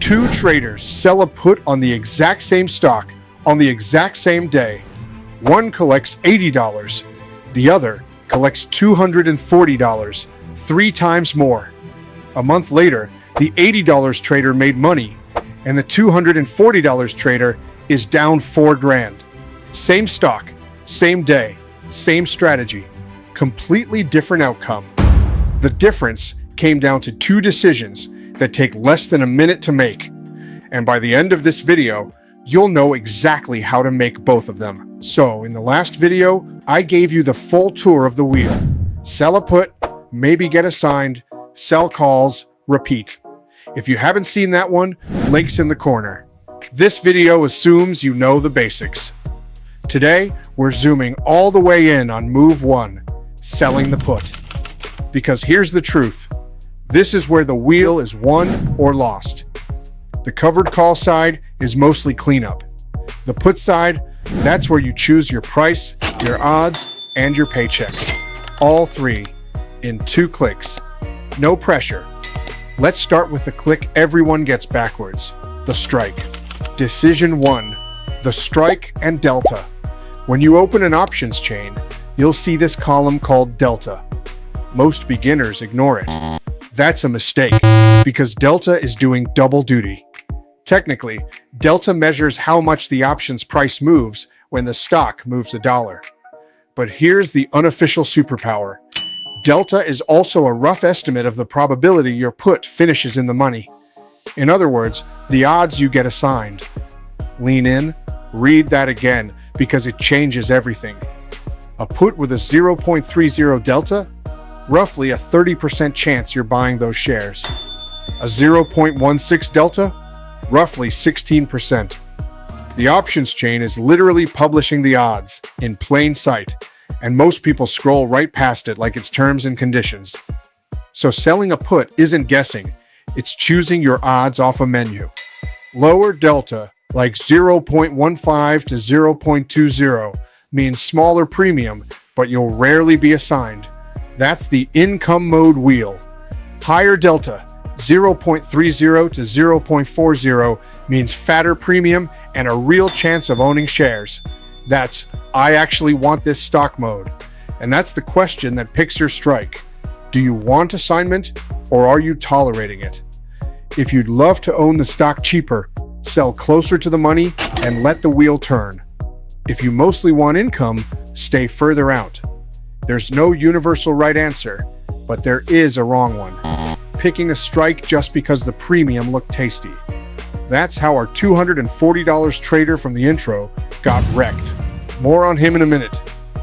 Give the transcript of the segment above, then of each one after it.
Two traders sell a put on the exact same stock on the exact same day. One collects $80, the other collects $240, 3 times more. A month later, the $80 trader made money, and the $240 trader is down $4,000. Same stock, same day, same strategy, completely different outcome. The difference came down to 2 decisions that take less than a minute to make. And by the end of this video, you'll know exactly how to make both of them. So in the last video, I gave you the full tour of the wheel. Sell a put, maybe get assigned, sell calls, repeat. If you haven't seen that one, links in the corner. This video assumes you know the basics. Today, we're zooming all the way in on move 1, selling the put. Because here's the truth. This is where the wheel is won or lost. The covered call side is mostly cleanup. The put side, that's where you choose your price, your odds, and your paycheck. All 3 in 2 clicks. No pressure. Let's start with the click everyone gets backwards, the strike. Decision 1, the strike and delta. When you open an options chain, you'll see this column called delta. Most beginners ignore it. That's a mistake, because delta is doing double duty. Technically, delta measures how much the options price moves when the stock moves $1. But here's the unofficial superpower. Delta is also a rough estimate of the probability your put finishes in the money. In other words, the odds you get assigned. Lean in, read that again, because it changes everything. A put with a 0.30 delta? Roughly a 30% chance you're buying those shares. A 0.16 delta? Roughly 16%. The options chain is literally publishing the odds in plain sight, and most people scroll right past it like it's terms and conditions. So selling a put isn't guessing, it's choosing your odds off a menu. Lower delta, like 0.15 to 0.20, means smaller premium, but you'll rarely be assigned. That's the income mode wheel. Higher delta, 0.30 to 0.40, means fatter premium and a real chance of owning shares. That's, I actually want this stock mode. And that's the question that picks your strike. Do you want assignment, or are you tolerating it? If you'd love to own the stock cheaper, sell closer to the money and let the wheel turn. If you mostly want income, stay further out. There's no universal right answer, but there is a wrong one. Picking a strike just because the premium looked tasty. That's how our $240 trader from the intro got wrecked. More on him in a minute.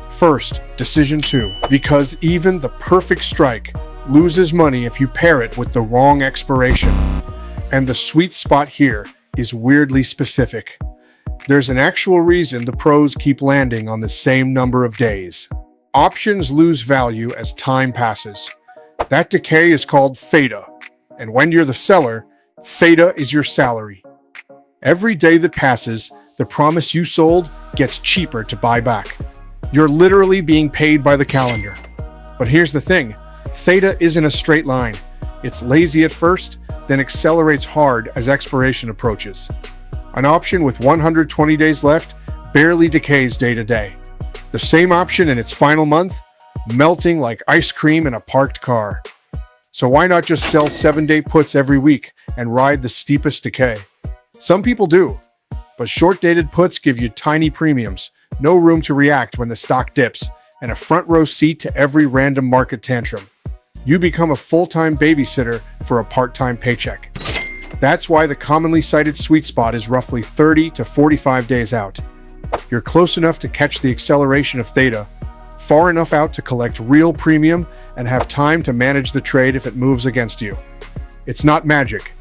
First, decision 2. Because even the perfect strike loses money if you pair it with the wrong expiration. And the sweet spot here is weirdly specific. There's an actual reason the pros keep landing on the same number of days. Options lose value as time passes. That decay is called theta. And when you're the seller, theta is your salary. Every day that passes, the promise you sold gets cheaper to buy back. You're literally being paid by the calendar. But here's the thing, theta isn't a straight line. It's lazy at first, then accelerates hard as expiration approaches. An option with 120 days left barely decays day to day. The same option in its final month, melting like ice cream in a parked car. So why not just sell 7-day puts every week and ride the steepest decay? Some people do, but short-dated puts give you tiny premiums, no room to react when the stock dips, and a front-row seat to every random market tantrum. You become a full-time babysitter for a part-time paycheck. That's why the commonly cited sweet spot is roughly 30 to 45 days out. You're close enough to catch the acceleration of theta, far enough out to collect real premium and have time to manage the trade if it moves against you. It's not magic.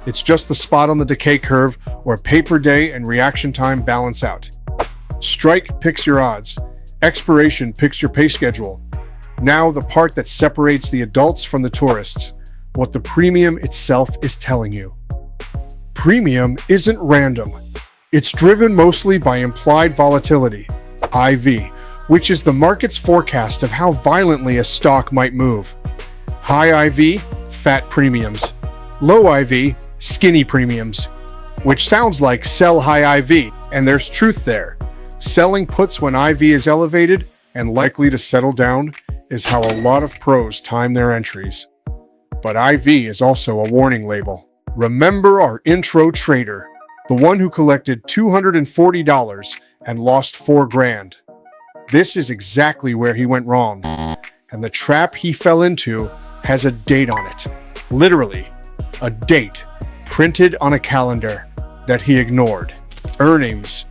It's just the spot on the decay curve where pay per day and reaction time balance out. Strike picks your odds. Expiration picks your pay schedule. Now the part that separates the adults from the tourists, what the premium itself is telling you. Premium isn't random. It's driven mostly by implied volatility, IV, which is the market's forecast of how violently a stock might move. High IV, fat premiums. Low IV, skinny premiums, which sounds like sell high IV, and there's truth there. Selling puts when IV is elevated and likely to settle down is how a lot of pros time their entries. But IV is also a warning label. Remember our intro trader, the one who collected $240 and lost $4 grand. This is exactly where he went wrong, and the trap he fell into has a date on it. Literally, a date printed on a calendar that he ignored. Earnings.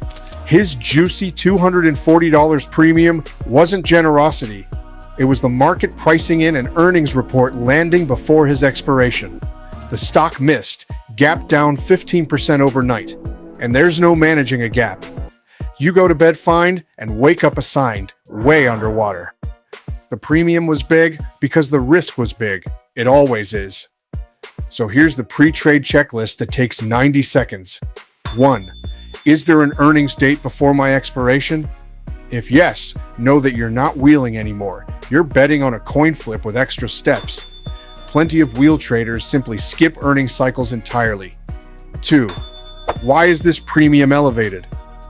His juicy $240 premium wasn't generosity. It was the market pricing in an earnings report landing before his expiration. The stock missed, gapped down 15% overnight, and there's no managing a gap. You go to bed fine and wake up assigned, way underwater. The premium was big because the risk was big. It always is. So here's the pre-trade checklist that takes 90 seconds. 1. Is there an earnings date before my expiration? If yes, know that you're not wheeling anymore. You're betting on a coin flip with extra steps. Plenty of wheel traders simply skip earnings cycles entirely. 2. Why is this premium elevated?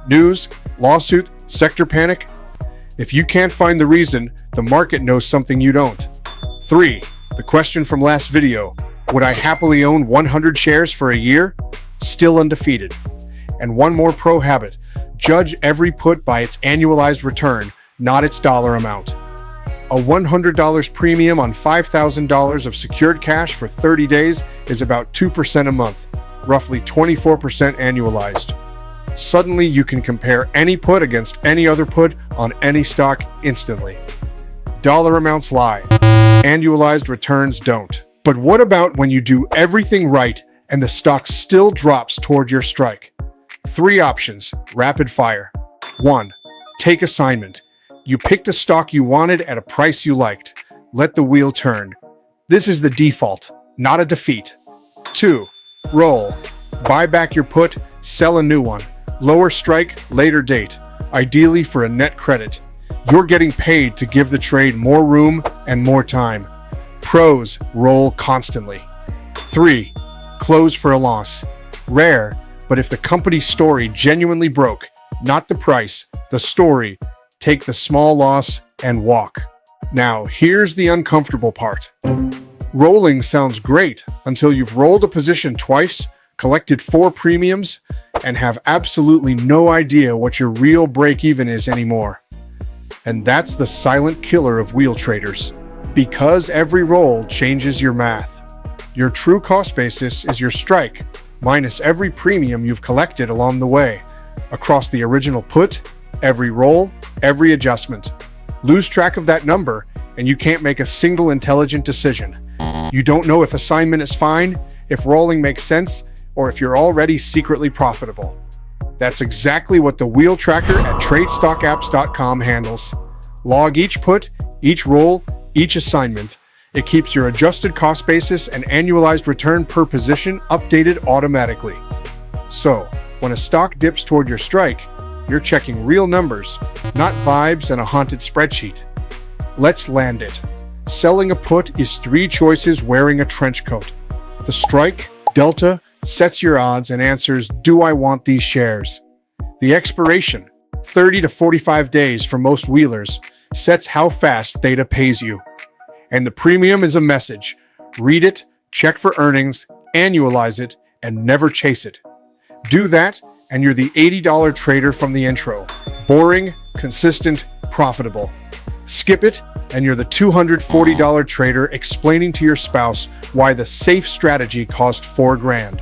News, lawsuit, sector panic? If you can't find the reason, the market knows something you don't. 3. The question from last video. Would I happily own 100 shares for a year? Still undefeated. And one more pro habit. Judge every put by its annualized return, not its dollar amount. A $100 premium on $5,000 of secured cash for 30 days is about 2% a month, roughly 24% annualized. Suddenly, you can compare any put against any other put on any stock instantly. Dollar amounts lie. Annualized returns don't. But what about when you do everything right and the stock still drops toward your strike? 3 options, rapid fire. 1. Take assignment. You picked a stock you wanted at a price you liked. Let the wheel turn. This is the default, not a defeat. 2. Roll. Buy back your put, sell a new one. Lower strike, later date, ideally for a net credit. You're getting paid to give the trade more room and more time. Pros roll constantly. 3. Close for a loss. Rare, but if the company's story genuinely broke, not the price, the story, take the small loss and walk. Now, here's the uncomfortable part. Rolling sounds great until you've rolled a position twice, collected 4 premiums, and have absolutely no idea what your real break-even is anymore. And that's the silent killer of wheel traders. Because every roll changes your math. Your true cost basis is your strike, minus every premium you've collected along the way, across the original put, every roll, every adjustment. Lose track of that number, and you can't make a single intelligent decision. You don't know if assignment is fine, if rolling makes sense, or if you're already secretly profitable. That's exactly what the wheel tracker at TradeStockApps.com handles. Log each put, each roll, each assignment. It keeps your adjusted cost basis and annualized return per position updated automatically. So, when a stock dips toward your strike, you're checking real numbers, not vibes and a haunted spreadsheet. Let's land it. Selling a put is 3 choices wearing a trench coat. The strike, delta, sets your odds and answers, do I want these shares? The expiration, 30 to 45 days for most wheelers, sets how fast theta pays you. And the premium is a message. Read it, check for earnings, annualize it, and never chase it. Do that, and you're the $80 trader from the intro. Boring, consistent, profitable. Skip it, and you're the $240 trader explaining to your spouse why the safe strategy cost $4 grand.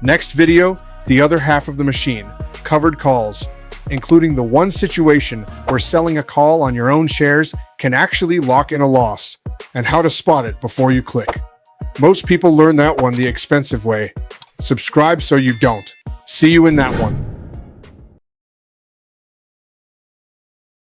Next video, the other half of the machine, covered calls, including the one situation where selling a call on your own shares can actually lock in a loss, and how to spot it before you click. Most people learn that one the expensive way. Subscribe so you don't. See you in that one.